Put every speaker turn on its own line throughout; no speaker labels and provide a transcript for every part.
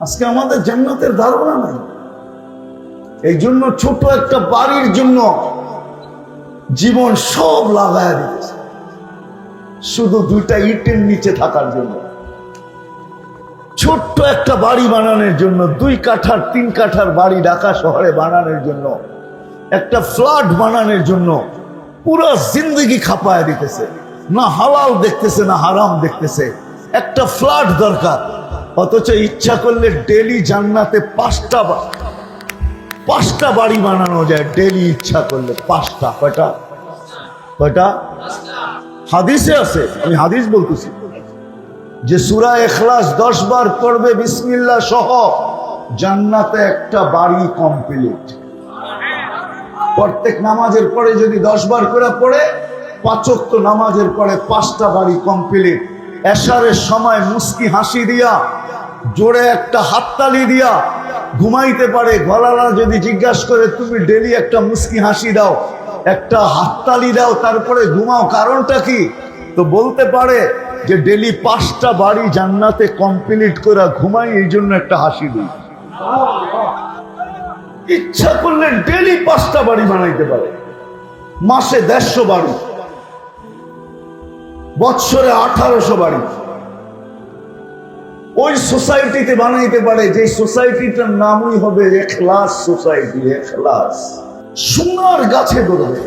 আজকে আমাদের জান্নাতের ধারণা নাই। এই জন্য ছোট একটা বাড়ির জন্য জীবন সব লাগায় দিয়েছে, শুধু দুইটা ইটের নিচে থাকার জন্য। ছোট্ট একটা বাড়ি বানানোর জন্য, 2 কাঠার 3 কাঠার বাড়ি ঢাকা শহরে বানানোর জন্য, একটা ফ্ল্যাট বানানোর জন্য পুরা জিন্দগি খাপায় দিতেছে। না হালাল দেখতেছে না হারাম দেখতেছে, একটা ফ্ল্যাট দরকার। অথচ ইচ্ছা করলে ডেলি জান্নাতে 5টা বাড়ি বানানো যায় ডেলি ইচ্ছা করলে। 5টা। কয়টা? হাদিসে আছে, আমি হাদিস বলতেছি, যে সূরা ইখলাস 10 বার পড়বে বিসমিল্লাহ সহ, জান্নাতে একটা বাড়ি কমপ্লিট। প্রত্যেক নামাজের পরে যদি 10 বার করে পড়ে, 5 ওয়াক্ত নামাজের পরে 5টা বাড়ি কমপ্লিট। এশারের সময় মুস্কি হাসি দিয়া, জোরে একটা হাততালি দিয়া ঘুমাইতে পারে। গলালা যদি জিজ্ঞাসা করে তুমি ডেলি একটা মুস্কি হাসি দাও, একটা হাততালি দাও, তারপরে ঘুমাও, কারণটা কি? তো বলতে পারে যে ডেলি 5টা বাড়ি জান্নাতে কমপ্লিট করে ঘুমাই, এই জন্য একটা হাসি দিই। ইচ্ছা করলে ডেলি 5টা বাড়ি বানাইতে পারে, মাসে 150 বাড়ি, বৎসরে 1800 বাড়ি। ওই সোসাইটিতে বানাইতে পারে, যে সোসাইটিটার নামই হবে ইখলাস সোসাইটি। ইখলাস সোনার গাছে ধরবে,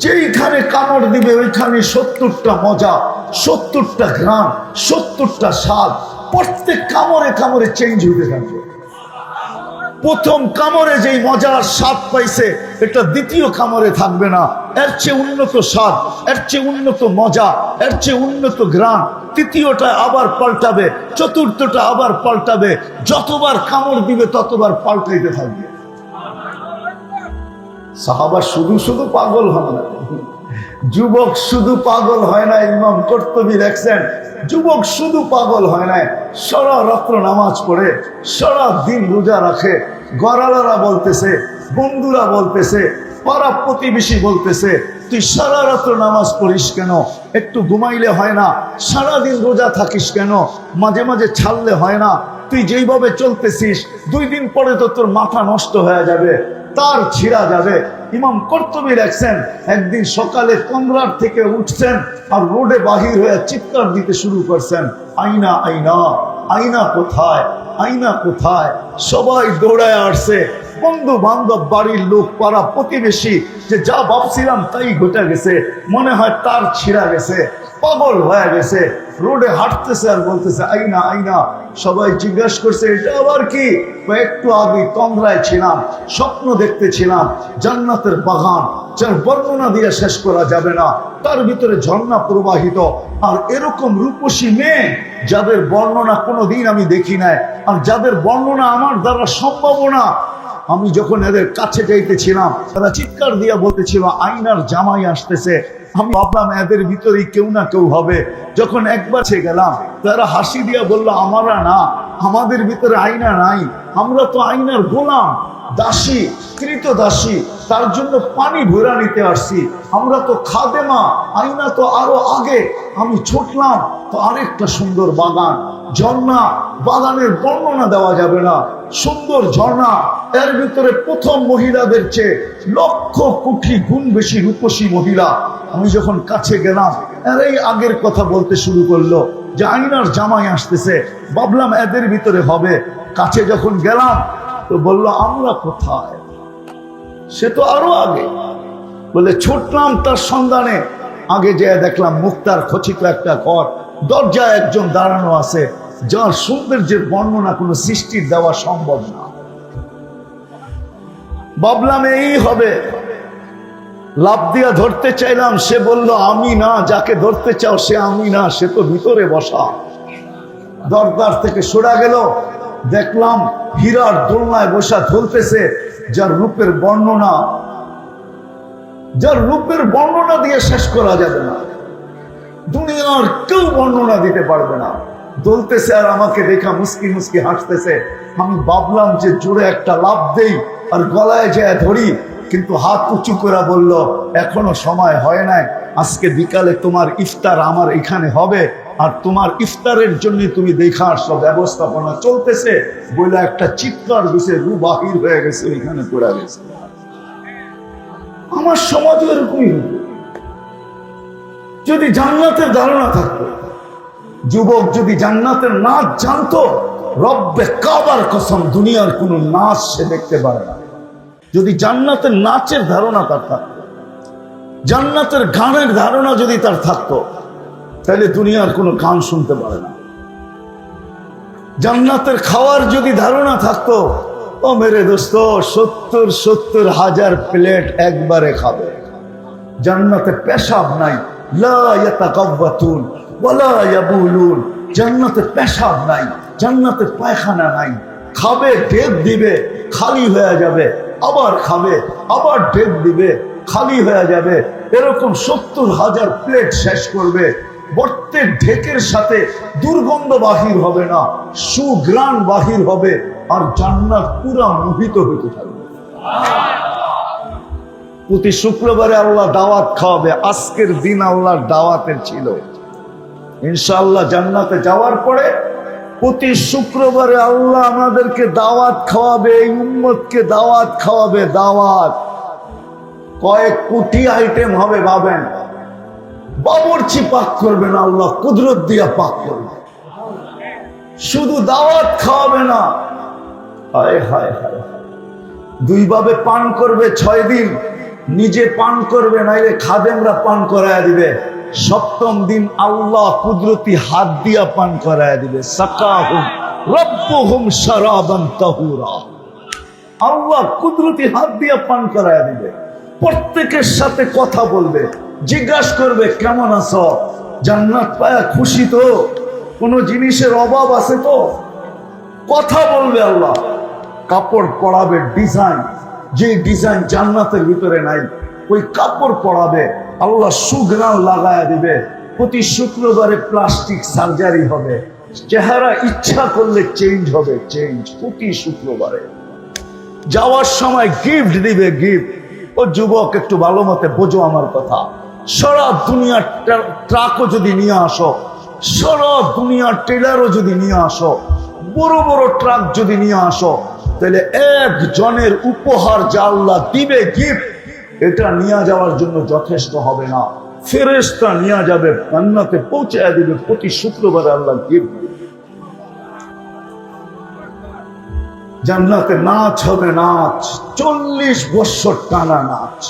যেইখানে কামড় দিবে ওইখানে 70টা মজা, 70টা ঘ্রাণ, 70টা স্বাদ। প্রত্যেক কামড়ে কামড়ে চেঞ্জ হইতে থাকবে। প্রথম কামড়ে যেই মজার স্বাদ পাইছে, এটা দ্বিতীয় কামড়ে থাকবে না। এর চেয়ে উন্নত স্বাদ, এর চেয়ে উন্নত মজা, এর চেয়ে উন্নত ঘ্রাণ। তৃতীয়টা আবার পাল্টাবে, চতুর্থটা আবার পাল্টাবে। যতবার কামড় দিবে ততবার পাল্টাইতে থাকবে। সাহাবা শুধু শুধু পাগল হন না, যুবক শুধু পাগল হয় না। ইমাম কর্তুবী লেখছেন, যুবক শুধু পাগল হয় না, সারা রাত্র নামাজ পড়ে, সারা দিন রোজা রাখে। গড়ালারা বলতেছে, বন্ধুরা বলতেছে, পাড়া প্রতিবেশী বলতেছে, তুই সারা রাত্র নামাজ পড়িস কেন? একটু ঘুমাইলে হয় না? সারাদিন রোজা থাকিস কেন? মাঝে মাঝে ছাড়লে হয় না? তুই যেইভাবে চলতেছিস 2 দিন পরে তো তোর মাথা নষ্ট হয়ে যাবে, তার ছিঁড়া যাবে। ইমাম কর্তুবী লেখছেন, একদিন সকালে কমরার থেকে উঠছেন আর রোডে বাহির হয়ে চিৎকার দিতে শুরু করছেন, আইনা আইনা, আইনা কোথায়, আইনা কোথায়? সবাই দৌড়ায় আসছে, বন্ধু বান্ধব, বাড়ির লোক, পাড়া প্রতিবেশী, যে যা ভাবছিলাম তাই ঘটে গেছে। মনে হয় তার ছিঁড়া গেছে, পাগল হয়ে গেছে, রোডে হাঁটতেছে আর বলতেছে আইনা আইনা। সবাই জিজ্ঞাসা করছে এটা আবার কি? একটু আগে কমরায় ছিলাম, স্বপ্ন দেখতেছিলাম জান্নাতের বাগান, যার বর্ণনা দিয়ে শেষ করা যাবে না। তার ভিতরে ঝর্ণা প্রবাহিত, আর এরকম রূপসী মেয়ে যাদের বর্ণনা কোনোদিন আমি দেখি নাই, আর যাদের বর্ণনা আমার দ্বারা সম্ভব না। আমি যখন এদের কাছে যাইতেছিলাম, তারা চিৎকার দিয়া বলতেছিল আইনার জামাই আসতেছে। আমি ভাবলাম এদের ভিতরেই কেউ না কেউ হবে। যখন একবার সে গেলাম, তারা হাসি দিয়া বলল আমরা না, আমাদের ভিতরে আয়না নাই, আমরা তো আয়নার গোলাম, দাসী, কৃত দাসী, তার জন্য পানি ভরা নিতে আসছি। আমরা তো খাদেমা, আয়না তো আরো আগে। আমি ছুটলাম তো আরেকটা সুন্দর বাগান, ঝর্ণা, বাগানের বর্ণনা দেওয়া যাবে না, সুন্দর ঝর্ণা। এর ভিতরে প্রথম মহিলাদের চেয়ে 1,00,000 কোটি গুণ বেশি রূপসী মহিলা। আমি যখন কাছে গেলাম, এরাই আগের কথা বলতে শুরু করলো যে আইনার জামাই আসতেছে। ভাবলাম এদের ভিতরে হবে। কাছে যখন গেলাম তো বলল আমরা কোথায়? সে তো আরো আগে। বলে ছুটলাম তার সন্ধানে। আগে যেয়ে দেখলাম মুক্তার খচিত একটা ঘর, দরজায় একজন দাঁড়ানো আছে, যার সৌন্দর্যের বর্ণনা কোনো সৃষ্টির দেওয়া সম্ভব না। ভাবলাম এই হবে। লাফ দিয়া ধরতে চাইলাম, সে বলল আমি না, যাকে ধরতে চাও সে আমি না, সে তো ভিতরে বসা। দরদার থেকে সরা গেল, দেখলাম হীরার দোলনায় বসা ঝুলতেছে, যার রূপের বর্ণনা দিয়ে শেষ করা যাবে না। দুনিয়ার কেউ বর্ণনা দিতে পারবে না। দোলতেছে আর আমাকে দেখা মুস্কি মুস্কি হাসতেছে। আমি ভাবলাম যে জোরে একটা লাফ দেই আর গলায় যায় ধরি, কিন্তু হাত উঁচু করে বলল এখনো সময় হয় নাই, আজকে বিকালে তোমার ইফতার আমার এখানে হবে, আর তোমার ইফতারের জন্য তুমি দেখা আসছো ব্যবস্থাপনা চলতেছে বলে একটা চিৎকার দিছে, রু বাহির হয়ে গেছে, ওইখানে পড়ে গেছে। আমার সমাজ এরকমই হতো। যদি জান্নাতের ধারণা থাকতো, যুবক যদি জান্নাতের নাচ জানতো, রব্বে কাবার কসম দুনিয়ার কোনো নাচ সে দেখতে পারে না। যদি জান্নাতের নাচের ধারণা তার থাকতো, জান্নাতের গানের ধারণা যদি তার থাকতো, তাহলে দুনিয়ার কোনো গান শুনতে পারে না। জান্নাতের খাওয়ার যদি ধারণা থাকতো, ও মেরে দোস্ত 70,000 প্লেট একবারে খাবে। জান্নাতে পেশাব নাই, লা ইয়াতাকাব্বাতুন ওয়ালা ইয়াবুলুন। জান্নাতে পেশাব নাই, জান্নাতে পায়খানা নাই। খাবে, ঢেক দিবে, খালি হয়ে যাবে, আবার খাবে, আবার ঢেক দিবে, খালি হয়ে যাবে। এরকম 70,000 প্লেট শেষ করবে। প্রত্যেক ঢেকের সাথে দুর্গন্ধ বাহির হবে না, সুঘ্রাণ বাহির হবে, আর জান্নাত পুরা মোহিত হইতে থাকবে। প্রতি শুক্রবারে আল্লাহ দাওয়াত খাওয়াবে। আজকের দিন আল্লাহর দাওয়াতের ছিল। ইনশাআল্লাহ জান্নাতে যাওয়ার পরে প্রতি শুক্রবারে আল্লাহ আমাদেরকে দাওয়াত খাওয়াবে, এই উম্মতকে দাওয়াত খাওয়াবে। দাওয়াত কয়েক কোটি আইটেম হবে ভাবেন। বাবুর্চি পাক করবে না, আল্লাহ কুদরত দিয়া পাক করবে। শুধু দাওয়াত খাওয়াবে না, হায় হায় হায়, দুই ভাবে পান করবে 6 দিন, নিজে পান করবে, নাইলে খাদেমরা পান করায় দিবে। 7ম দিন আল্লাহ কুদরতি হাত দিয়া পান করায় দিবে। সাকাহুম রব্বুহুম শারাবান তাহুরা। আল্লাহ কুদরতি হাত দিয়া পান করায় দিবে। প্রত্যেকের সাথে কথা বলবে, জিজ্ঞাসা করবে কেমন আছো, জান্নাত পায়া খুশি তো, কোনো জিনিসের অভাব আছে তো, কথা বলবে আল্লাহ। কাপড় পরাবে ডিজাইন, যে ডিজাইন জান্নাতের ভিতরে নাই, ওই কাপড় পরাবে। আল্লাহ সুঘ্রাণ লাগায়া দিবে। প্রতি শুক্রবারে প্লাস্টিক সার্জারি হবে, চেহারা ইচ্ছা করলে চেঞ্জ হবে, চেঞ্জ প্রতি শুক্রবারে। যাওয়ার সময় গিফট দিবে, গিফট। ও যুবক একটু ভালো মতে বোঝো আমার কথা। সারা দুনিয়ার ট্রাকও যদি নিয়ে আসো, সারা দুনিয়ার ট্রেলারও যদি নিয়ে আসো, বড় বড় ট্রাক যদি নিয়ে আসো, তাহলে একজনের উপহার যা আল্লাহ দিবে গিফট, এটা নিয়ে যাওয়ার জন্য যথেষ্ট হবে না। ফেরেশতা নিয়ে যাবে, জান্নাতে পৌঁছায় দিবে। প্রতি শুক্রবারে আল্লাহ গিফট দিবে। জান্নাতে নাচ হবে, নাচ 40 বছর টানা নাচ।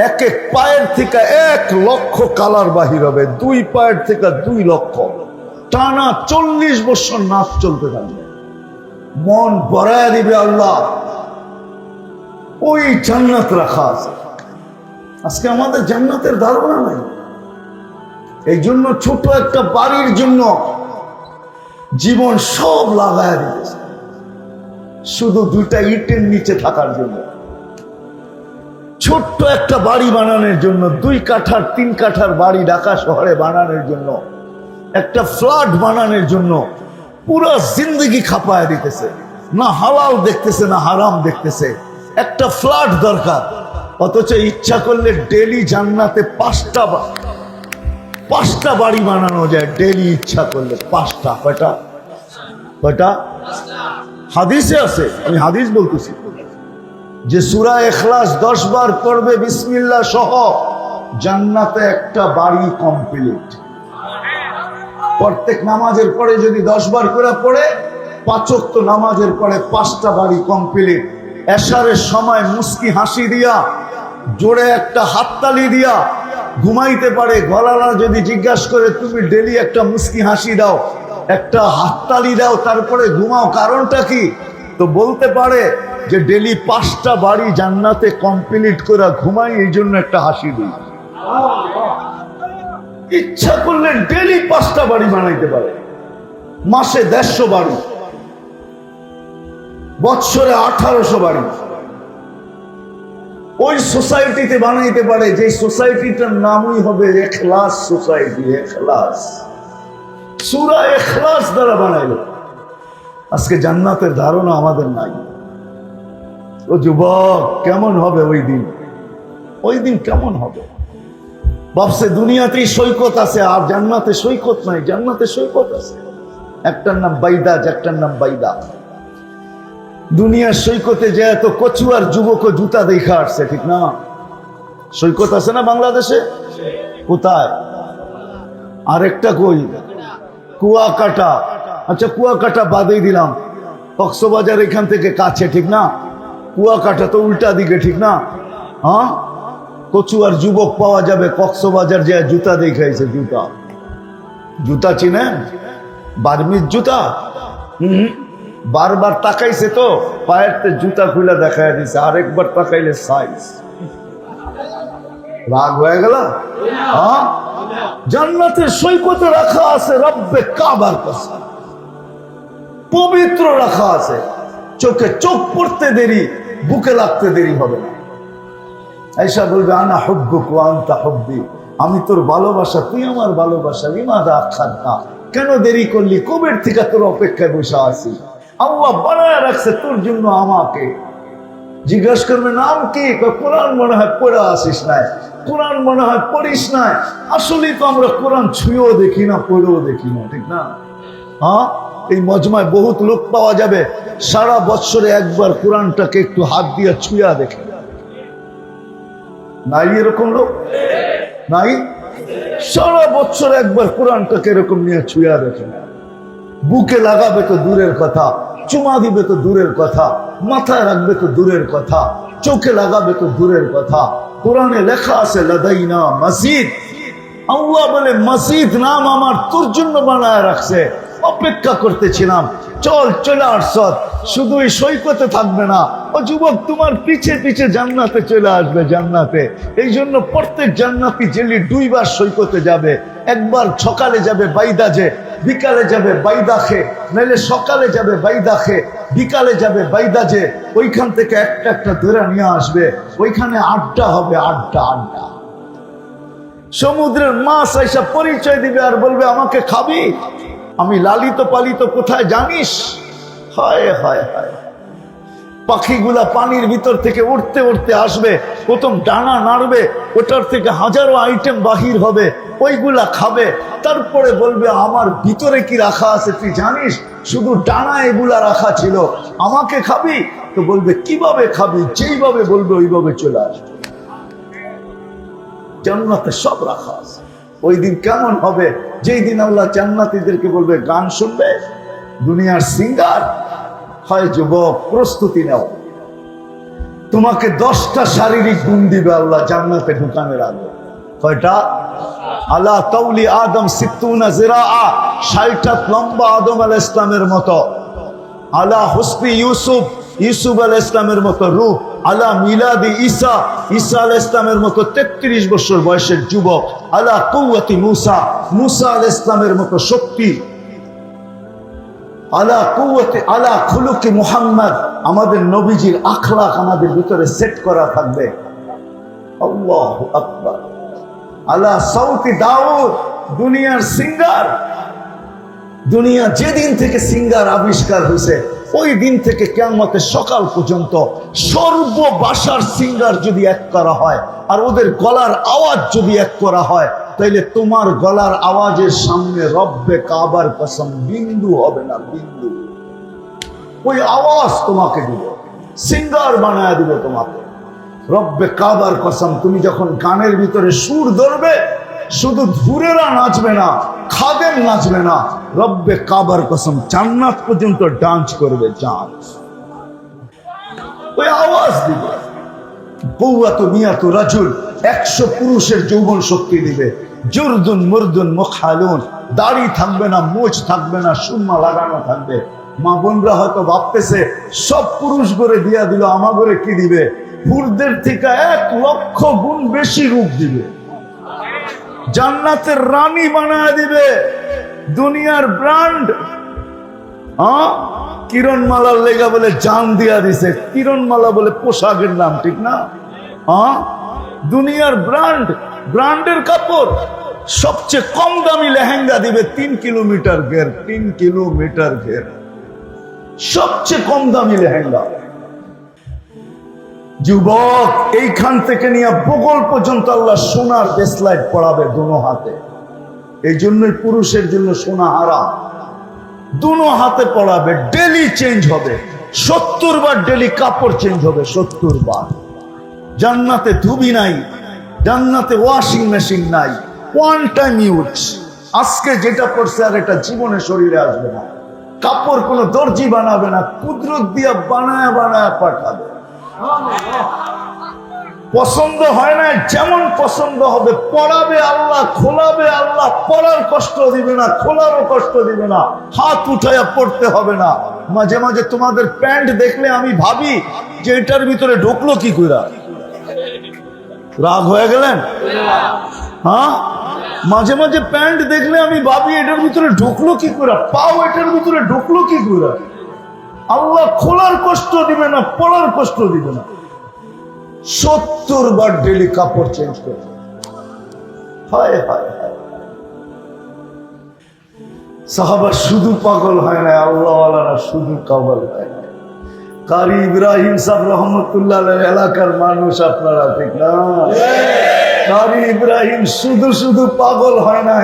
এক এক পায়ের থেকে 1 লক্ষ কালার বাহির হবে, 2 পায়ের থেকে 2 লক্ষ টানা 40 বছর নাচ চলতে থাকবে। মন ভরায় দিবে আল্লাহ। ওই জান্নাত রাখা আছে। আজকে আমাদের জান্নাতের ধারণা নাই। এই জন্য ছোট একটা বাড়ির জন্য জীবন সব লাগায় দিয়েছে, শুধু 2টা ইটের নিচে থাকার জন্য। ছোট্ট একটা বাড়ি বানানোর জন্য, 2 কাঠার 3 কাঠার বাড়ি ঢাকা শহরে বানানোর জন্য, একটা ফ্ল্যাট বানানোর জন্য পুরো জিন্দগি খাপায় দিতেছে। না হালাল দেখতেছে, না হারাম দেখতেছে। একটা ফ্ল্যাট দরকার, অথচ ইচ্ছা করলে ডেলি জান্নাতে 5টা বাড়ি বানানো যায়। ডেলি ইচ্ছা করলে 5টা। কয়টা? হাদিসে আছে, আমি হাদিস বলতেছি, যে সূরা ইখলাস 10 বার পড়বে বিসমিল্লাহ সহ, জান্নাতে একটা বাড়ি কমপ্লিট। প্রত্যেক নামাজের পরে যদি 10 বার করে পড়ে, 5 ওয়াক্ত নামাজের পরে 5টা বাড়ি কমপ্লিট। এশারের সময় মুস্কি হাসি দিয়া, জোরে একটা হাততালি দিয়া ঘুমাইতে পারে। গলারা যদি জিজ্ঞাসা করে তুমি ডেলি একটা মুস্কি হাসি দাও, একটা হাততালি দাও, তারপরে ঘুমাও, কারণটা কি? তো বলতে পারে যে ডেলি 5টা বাড়ি জান্নাতে কমপ্লিট করে ঘুমাই, এই জন্য একটা হাসি দিই। ইচ্ছা করলে ডেলি 5টা বাড়ি বানাইতে পারে, মাসে 150 বাড়ি, বৎসরে 1800 বাড়ি। ওই সোসাইটিতে বানাইতে পারে, যে সোসাইটিটার নামই হবে ইখলাস সোসাইটি। ইখলাস, সূরা ইখলাস দ্বারা বানাইলো। আজকে জান্নাতের ধারণা আমাদের নাই। ও যুবক, কেমন হবে ওই দিন? ওই দিন কেমন হবে? ভাবছে দুনিয়াতেই সৈকত আছে আর জান্নাতে সৈকত নাই। জান্নাতে সৈকত আছে, একটার নাম বাইদাজ, একটার নাম বাইদা। দুনিয়ার সৈকতে যে এত কচুয়ার যুবক জুতা দেখা আসছে, ঠিক না? সৈকত আছে না বাংলাদেশে? কোথায়? আরেকটা কই? কুয়াকাটা। আচ্ছা, কুয়াকাটা বাদেই দিলাম, কক্সবাজার এখান থেকে কাছে, ঠিক না? কুয়াকাটা তো উল্টা দিকে, ঠিক না? হ্যাঁ, কচুয়ার যুবক পাওয়া যাবে কক্সবাজার যে জুতা দেখাইছে। জুতা, জুতা চিনেন? বার্মিজ জুতা। বারবার তাকাইছে তো পায়ের জুতা খুলে দেখায় দিছে, আরেকবার তাকাইলে সাইজ। রাগ হয়ে গেল? হ্যাঁ, জান্নাতের সৈকতে রাখা আছে রব্বে কাবার কসম, পবিত্র রাখা আছে। চোখে চোখ পড়তে দেরি, বুকে লাগতে দেরি হবে না। আয়েশা বলবে আনা হুব্বুক ওয়া আনতা হুব্বি, আমি তোর ভালোবাসা, তুই আমার ভালোবাসা। লিমাযা আখারতা, কেন দেরি করলি? কবের থেকে তোর অপেক্ষায় বসে আছি। আল্লাহ বানায় রাখছে তোর জন্য আমাকে। জিজ্ঞেস করবে নাম কি? কোরআন মনে হয় পড়ে আসিস নাই, কোরআন মনে হয় পড়িস নাই। আসলেই তো আমরা কোরআন ছুঁয়েও দেখি না, পড়েও দেখি না, ঠিক না? হ্যাঁ, এই মজমায় বহুত লোক পাওয়া যাবে সারা বছরে একবার কোরআনটাকে একটু হাত দিয়ে ছুঁয়া দেখে। নাই এরকম লোক? নাই? সারা বছর একবার কোরআনটাকে এরকম নিয়ে ছুঁয়া দেখে। বুকে লাগাবে তো দূরের কথা, চুমা দিবে তো দূরের কথা, মাথায় রাখবে তো দূরের কথা, চোখে লাগাবে তো দূরের কথা। কোরআনে লেখা আছে লাদাইনা মসজিদ। আল্লাহ বলে মসজিদ নাম আমার তোর জন্য বানায় রাখছে, অপেক্ষা করতেছিলাম, চল চলে আসছ। শুধু এই সৈকতে থাকবে না, ও যুবক তোমার পিছে পিছে জান্নাতে চলে আসবে। জান্নাতে এই জন্য প্রত্যেক জান্নাতি জেলি 2 বার সৈকতে যাবে। একবার সকালে যাবে বাইদাজে, বিকালে যাবে বাইদাখে, নাহলে সকালে যাবে বাইদাখে, বিকালে যাবে বাইদাজে। ওইখান থেকে একটা একটা ধরে নিয়ে আসবে, ওইখানে আড্ডা হবে, আড্ডা আড্ডা। সমুদ্রের মাছ আইসা পরিচয় দিবে আর বলবে আমাকে খাবি? আমি লালিত পালিত কোথায় জানিস? হায় হায় হায়। পাখিগুলা পানির ভিতর থেকে উঠতে উঠতে আসবে, প্রথম ডানা নাড়বে, ওটার থেকে হাজারো আইটেম বাহির হবে, ওইগুলা খাবে। তারপরে বলবে আমার ভিতরে কি রাখা আছে তুই জানিস? শুধু ডানা এগুলা রাখা ছিল, আমাকে খাবি? তো বলবে কিভাবে খাবি? যেইভাবে বলবে ওইভাবে চলে আসবে। জান্নাতে সব রাখা আছে। ওই দিন কেমন হবে? যেই দিন আল্লাহ জান্নাতীদেরকে বলবে গান শুনবে, দুনিয়ার সিঙ্গার হয় যুবক প্রস্তুতি নাও, তোমাকে 10টা শারীরিক গুণ দিবে আল্লাহ জান্নাতে ঢুকানোর আগে। কয়টা? আলা তাউলি আদম 60 জিরাআ, 60 হাত লম্বা আদম আলাইহিস সালামের মতো। আলা হুসনি ইউসুফ, ইউসুফ আলাইহিস সালামের মতো রূপ। আলা মিলাদি ঈসা, ঈসা আলাইহিস সালামের মতো 33 বছর বয়সের যুবক। আলা কুওয়াতি মুসা, মুসা আলাইহিস সালামের মতো শক্তি। আলা কুওয়াতি আলা খুলুকি মুহাম্মদ, আমাদের নবীজির আখলাক আমাদের ভিতরে সেট করা থাকবে। আল্লাহু আকবার। আলা সাউতি দাউদ, দুনিয়ার সিঙ্গার। দুনিয়া যেদিন থেকে সিঙ্গার আবিষ্কার হয়েছে ওই দিন থেকে কিয়ামতের সকাল পর্যন্ত সর্ববাসার সিঙ্গার যদি এক করা হয় আর ওদের গলার আওয়াজ যদি এক করা হয়, তাইলে তোমার গলার আওয়াজের সামনে রব্বে কাবার কসম বিন্দু হবে না, বিন্দু। ওই আওয়াজ তোমাকে দিব, সিঙ্গার বানায় দিব তোমাকে। রব্বে কাবার কসম, তুমি যখন গানের ভিতরে সুর ধরবে, শুধু ধুরেরা নাচবে না, খাদেম নাচবে না, রব্বে কাবার কসম জান্নাত পর্যন্ত ডান্স করবে, ডান্স। ওই আওয়াজ দিবে। বউয়াত মিয়াত রাজুল, 100 পুরুষের যৌবন শক্তি দিবে। জুরদুন মুরদুন মুখালুন, দাড়ি থাকবে না, মোচ থাকবে না, সুরমা লাগানো থাকবে। মা বোনরা হয়তো ভাবতেছে সব পুরুষ করে দিয়া দিল, আমাগরে কি দিবে? পুরুষদের থেকে 1 লক্ষ গুণ বেশি রূপ দিবে, জান্নাতের রানী বানায় দিবে, দুনিয়ার ব্র্যান্ড। কিরণমালার লেগা বলে জান দিয়া দিছে, কিরণমালা বলে পোশাকের নাম, ঠিক না? দুনিয়ার ব্র্যান্ড, ব্র্যান্ডের কাপড়। সবচেয়ে কম দামি লেহেঙ্গা দিবে 3 কিলোমিটার ঘের, 3 কিলোমিটার ঘের, সবচেয়ে কম দামি লেহেঙ্গা। যুবক এইখান থেকে নিয়ে বগল পর্যন্ত আল্লাহ সোনার বেসলাইট পড়াবে দুনো হাতে। এই জন্যই পুরুষের জন্য সোনা হারাম। দুনো হাতে পড়াবে, ডেলি চেঞ্জ হবে, 70 বার ডেলি কাপড় চেঞ্জ হবে, 70 বার। জান্নাতে ধুবি নাই, জান্নাতে ওয়াশিং মেশিন নাই, ওয়ান টাইম ইউজ। আজকে যেটা পড়ছে আর এটা জীবনে শরীরে আসবে না। কাপড় কোনো দর্জি বানাবে না, কুদরত দিয়া বানায় বানায় পাঠাবে। পছন্দ হয় না, যেমন পছন্দ হবে পড়াবে আল্লাহ, খোলাবে আল্লাহ, পড়ার কষ্ট দিবে না, খোলারও কষ্ট দিবে না, হাত উঠাইয়া পড়তে হবে না। মাঝে মাঝে তোমাদের প্যান্ট দেখলে আমি ভাবি যে এটার ভিতরে ঢুকলো কি করে। রাগ হয়ে গেলেন? হ্যাঁ, মাঝে মাঝে প্যান্ট দেখলে আমি ভাবি এটার ভিতরে ঢুকলো কি করে, পাও এটার ভিতরে ঢুকলো কি করে। আল্লাহ খোলার কষ্ট দিবে না, পড়ার কষ্ট দিবে না। 70 বার ডেলি কাপড় চেঞ্জ করবে। হায় হায় হায়। সাহাবা শুধু পাগল হয় না, আল্লাহওয়ালারা শুধু পাগল হয় না। কারি ইব্রাহিম সাহেব রহমতুল্লাহ এলাকার মানুষ আপনারা, ঠিক না? কারি ইব্রাহিম শুধু শুধু পাগল হয় না,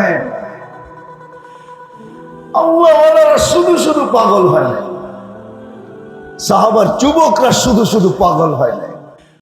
আল্লাহওয়ালারা শুধু শুধু পাগল হয় না। সাহাবার যুবকরা শুধু শুধু পাগল হয় না।